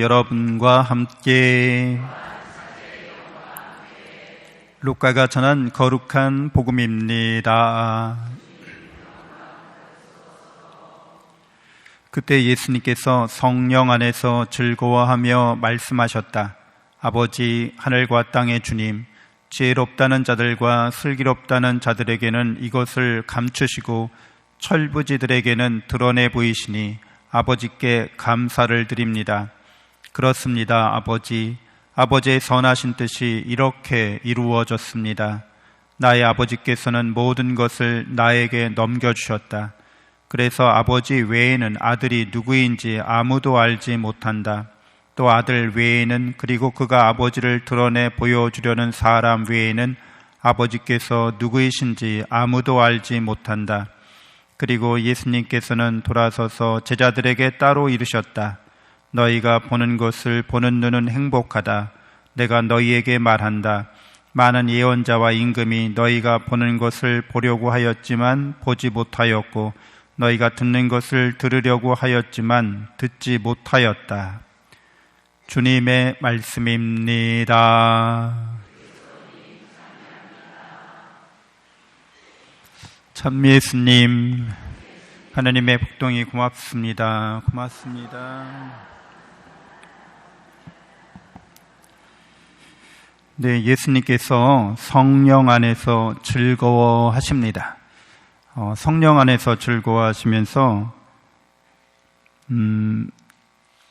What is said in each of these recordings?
여러분과 함께 루카가 전한 거룩한 복음입니다. 그때 예수님께서 성령 안에서 즐거워하며 말씀하셨다. 아버지, 하늘과 땅의 주님, 지혜롭다는 자들과 슬기롭다는 자들에게는 이것을 감추시고 철부지들에게는 드러내 보이시니 아버지께 감사를 드립니다. 그렇습니다, 아버지. 아버지의 선하신 뜻이 이렇게 이루어졌습니다. 나의 아버지께서는 모든 것을 나에게 넘겨주셨다. 그래서 아버지 외에는 아들이 누구인지 아무도 알지 못한다. 또 아들 외에는, 그리고 그가 아버지를 드러내 보여주려는 사람 외에는 아버지께서 누구이신지 아무도 알지 못한다. 그리고 예수님께서는 돌아서서 제자들에게 따로 이르셨다. 너희가 보는 것을 보는 눈은 행복하다. 내가 너희에게 말한다. 많은 예언자와 임금이 너희가 보는 것을 보려고 하였지만 보지 못하였고, 너희가 듣는 것을 들으려고 하였지만 듣지 못하였다. 주님의 말씀입니다. 참 예수님, 하나님의 복동이 고맙습니다. 고맙습니다. 네, 예수님께서 성령 안에서 즐거워하십니다. 성령 안에서 즐거워하시면서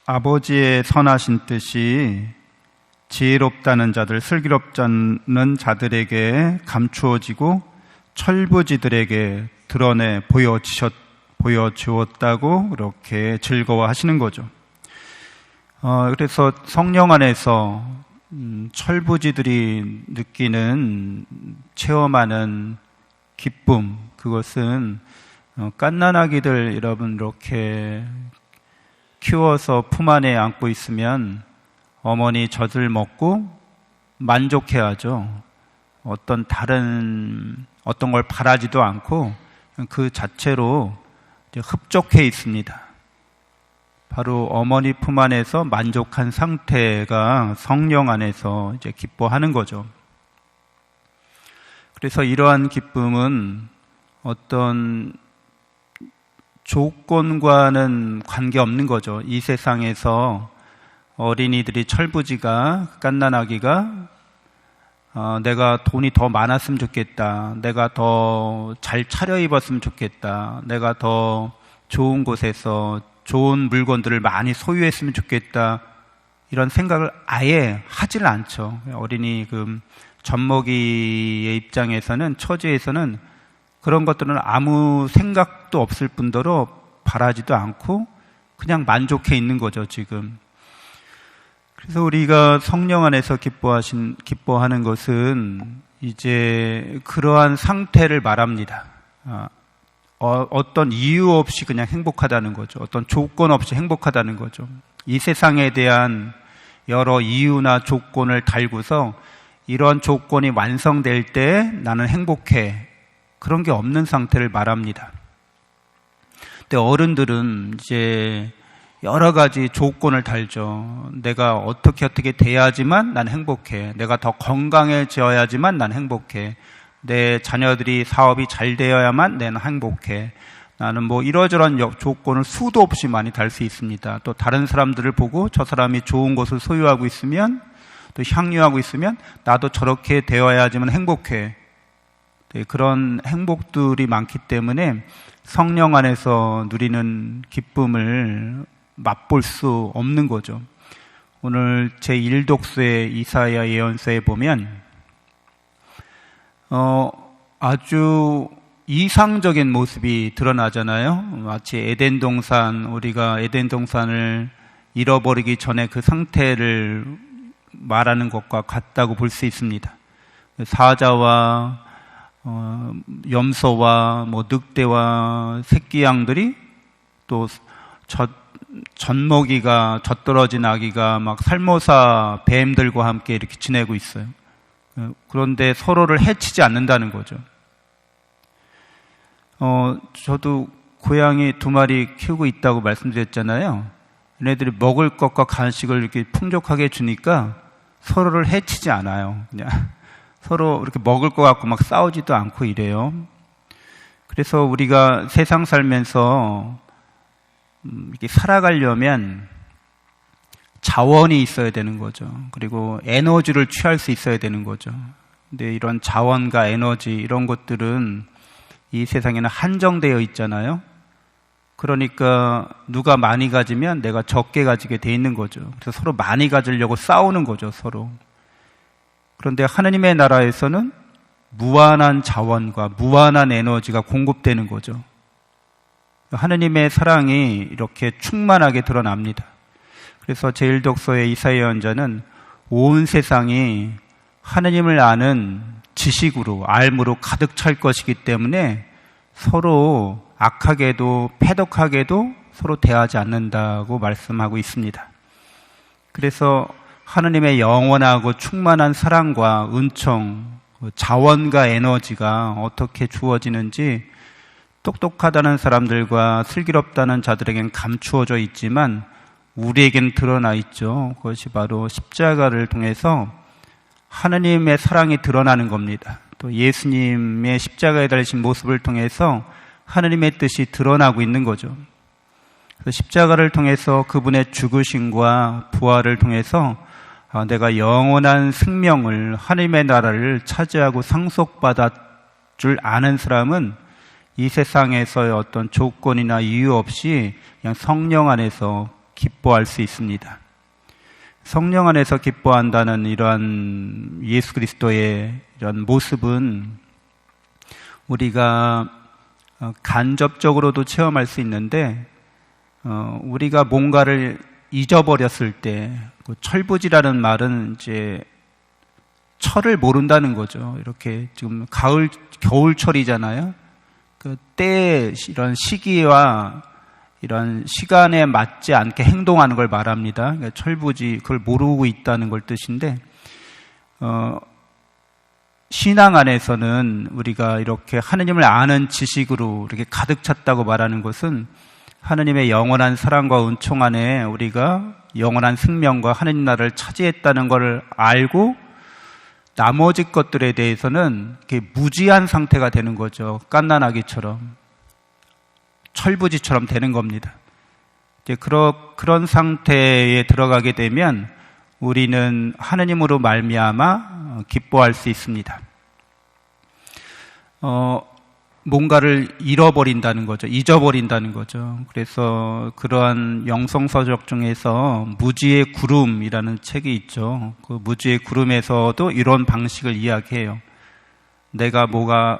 아버지의 선하신 뜻이 지혜롭다는 자들, 슬기롭다는 자들에게 감추어지고 철부지들에게 드러내 보여주었다고 이렇게 즐거워하시는 거죠. 그래서 성령 안에서 철부지들이 느끼는, 체험하는 기쁨, 그것은 갓난아기들 여러분 이렇게 키워서 품 안에 안고 있으면 어머니 젖을 먹고 만족해야죠. 어떤 걸 바라지도 않고 그 자체로 흡족해 있습니다. 바로 어머니 품 안에서 만족한 상태가 성령 안에서 이제 기뻐하는 거죠. 그래서 이러한 기쁨은 어떤 조건과는 관계없는 거죠. 이 세상에서 어린이들이, 철부지가, 갓난아기가 내가 돈이 더 많았으면 좋겠다, 내가 더 잘 차려입었으면 좋겠다, 내가 더 좋은 곳에서 좋은 물건들을 많이 소유했으면 좋겠다, 이런 생각을 아예 하지를 않죠. 어린이 젖먹이의 입장에서는, 처지에서는 그런 것들은 아무 생각도 없을 뿐더러 바라지도 않고 그냥 만족해 있는 거죠, 지금. 그래서 우리가 성령 안에서 기뻐하는 것은 이제 그러한 상태를 말합니다. 어떤 이유 없이 그냥 행복하다는 거죠. 어떤 조건 없이 행복하다는 거죠. 이 세상에 대한 여러 이유나 조건을 달고서 이런 조건이 완성될 때 나는 행복해, 그런 게 없는 상태를 말합니다. 근데 어른들은 이제 여러 가지 조건을 달죠. 내가 어떻게 돼야지만 난 행복해. 내가 더 건강해져야지만 난 행복해. 내 자녀들이 사업이 잘 되어야만 나는 행복해. 나는 이러저런 조건을 수도 없이 많이 달 수 있습니다. 또 다른 사람들을 보고 저 사람이 좋은 것을 소유하고 있으면, 또 향유하고 있으면 나도 저렇게 되어야지만 행복해. 그런 행복들이 많기 때문에 성령 안에서 누리는 기쁨을 맛볼 수 없는 거죠. 오늘 제1독서의 이사야 예언서에 보면 아주 이상적인 모습이 드러나잖아요. 마치 에덴 동산, 우리가 에덴 동산을 잃어버리기 전에 그 상태를 말하는 것과 같다고 볼 수 있습니다. 사자와 염소와 늑대와 새끼 양들이, 또 젖먹이가, 젖떨어진 아기가 막 살모사 뱀들과 함께 이렇게 지내고 있어요. 그런데 서로를 해치지 않는다는 거죠. 저도 고양이 2마리 키우고 있다고 말씀드렸잖아요. 얘네들이 먹을 것과 간식을 이렇게 풍족하게 주니까 서로를 해치지 않아요. 그냥 서로 이렇게 먹을 것 같고 막 싸우지도 않고 이래요. 그래서 우리가 세상 살면서 이렇게 살아가려면 자원이 있어야 되는 거죠. 그리고 에너지를 취할 수 있어야 되는 거죠. 근데 이런 자원과 에너지 이런 것들은 이 세상에는 한정되어 있잖아요. 그러니까 누가 많이 가지면 내가 적게 가지게 돼 있는 거죠. 그래서 서로 많이 가지려고 싸우는 거죠, 서로. 그런데 하느님의 나라에서는 무한한 자원과 무한한 에너지가 공급되는 거죠. 하느님의 사랑이 이렇게 충만하게 드러납니다. 그래서 제1독서의 이사야 예언자는 온 세상이 하느님을 아는 지식으로, 알므로 가득 찰 것이기 때문에 서로 악하게도 패독하게도 서로 대하지 않는다고 말씀하고 있습니다. 그래서 하느님의 영원하고 충만한 사랑과 은총, 자원과 에너지가 어떻게 주어지는지 똑똑하다는 사람들과 슬기롭다는 자들에겐 감추어져 있지만 우리에겐 드러나 있죠. 그것이 바로 십자가를 통해서 하느님의 사랑이 드러나는 겁니다. 또 예수님의 십자가에 달리신 모습을 통해서 하느님의 뜻이 드러나고 있는 거죠. 그래서 십자가를 통해서 그분의 죽으심과 부활을 통해서 내가 영원한 생명을, 하느님의 나라를 차지하고 상속받아 줄 아는 사람은 이 세상에서의 어떤 조건이나 이유 없이 그냥 성령 안에서 기뻐할 수 있습니다. 성령 안에서 기뻐한다는 이러한 예수 그리스도의 이런 모습은 우리가 간접적으로도 체험할 수 있는데, 우리가 뭔가를 잊어버렸을 때, 그 철부지라는 말은 이제 철을 모른다는 거죠. 이렇게 지금 겨울철이잖아요. 그 때의 이런 시기와 이런 시간에 맞지 않게 행동하는 걸 말합니다. 그러니까 철부지, 그걸 모르고 있다는 걸 뜻인데, 신앙 안에서는 우리가 이렇게 하느님을 아는 지식으로 이렇게 가득 찼다고 말하는 것은 하느님의 영원한 사랑과 은총 안에 우리가 영원한 생명과 하느님 나라를 차지했다는 걸 알고 나머지 것들에 대해서는 이렇게 무지한 상태가 되는 거죠. 갓난아기처럼, 철부지처럼 되는 겁니다. 이제 그런 상태에 들어가게 되면 우리는 하느님으로 말미암아 기뻐할 수 있습니다. 뭔가를 잃어버린다는 거죠. 잊어버린다는 거죠. 그래서 그러한 영성서적 중에서 무지의 구름이라는 책이 있죠. 그 무지의 구름에서도 이런 방식을 이야기해요. 내가 뭐가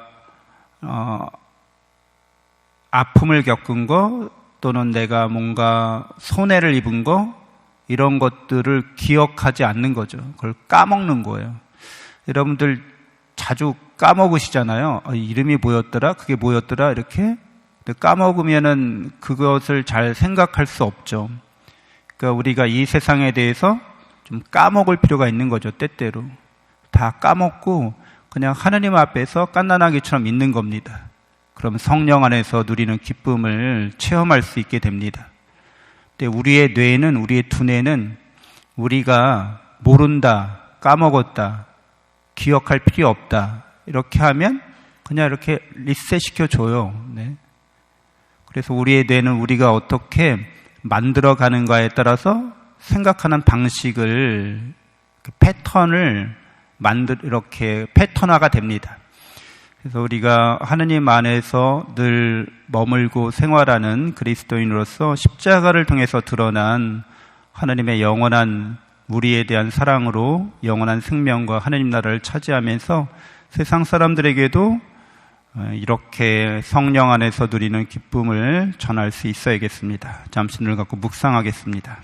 아픔을 겪은 거, 또는 내가 뭔가 손해를 입은 거, 이런 것들을 기억하지 않는 거죠. 그걸 까먹는 거예요. 여러분들 자주 까먹으시잖아요. 이름이 뭐였더라? 그게 뭐였더라? 이렇게 까먹으면은 그것을 잘 생각할 수 없죠. 그러니까 우리가 이 세상에 대해서 좀 까먹을 필요가 있는 거죠. 때때로 다 까먹고 그냥 하느님 앞에서 갓난아기처럼 있는 겁니다. 그럼 성령 안에서 누리는 기쁨을 체험할 수 있게 됩니다. 근데 우리의 뇌는, 우리의 두뇌는 우리가 모른다, 까먹었다, 기억할 필요 없다, 이렇게 하면 그냥 이렇게 리셋 시켜줘요. 네. 그래서 우리의 뇌는 우리가 어떻게 만들어가는가에 따라서 생각하는 방식을, 패턴을 이렇게 패턴화가 됩니다. 그래서 우리가 하느님 안에서 늘 머물고 생활하는 그리스도인으로서 십자가를 통해서 드러난 하느님의 영원한 우리에 대한 사랑으로 영원한 생명과 하느님 나라를 차지하면서 세상 사람들에게도 이렇게 성령 안에서 누리는 기쁨을 전할 수 있어야겠습니다. 잠시 눈을 감고 묵상하겠습니다.